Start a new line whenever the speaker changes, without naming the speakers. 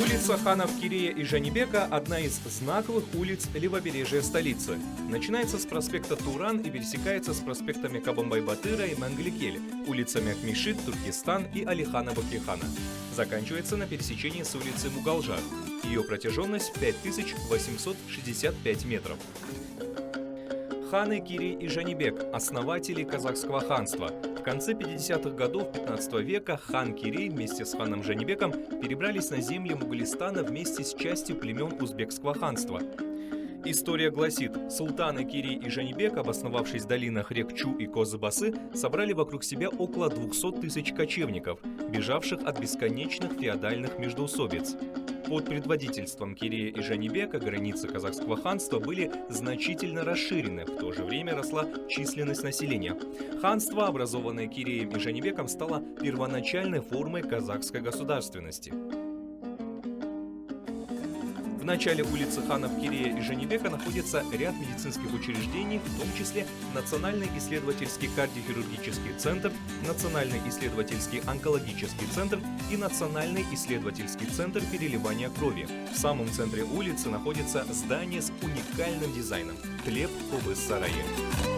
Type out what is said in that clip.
Улица ханов Кирея и Жанибека – одна из знаковых улиц левобережья столицы. Начинается с проспекта Туран и пересекается с проспектами Кабанбай-Батыра и Менгликель, улицами Акмешит, Туркестан и Алихана Бакирхана. Заканчивается на пересечении с улицей Мугалжар. Ее протяженность 5865 метров. Ханы Кирей и Жанибек – основатели казахского ханства. В конце 50-х годов 15 века хан Кирей вместе с ханом Жанибеком перебрались на земли Мугалистана вместе с частью племен узбекского ханства. История гласит, султаны Кирей и Жанибек, обосновавшись в долинах рек Чу и Козы-Басы, собрали вокруг себя около 200 тысяч кочевников, бежавших от бесконечных феодальных междоусобиц. Под предводительством Кирея и Жанибека границы казахского ханства были значительно расширены, в то же время росла численность населения. Ханство, образованное Киреем и Жанибеком, стало первоначальной формой казахской государственности. В начале улицы ханов Кирея и Жанибека находится ряд медицинских учреждений, в том числе Национальный исследовательский кардиохирургический центр, Национальный исследовательский онкологический центр и Национальный исследовательский центр переливания крови. В самом центре улицы находится здание с уникальным дизайном – хлеб-хобы-сарайи.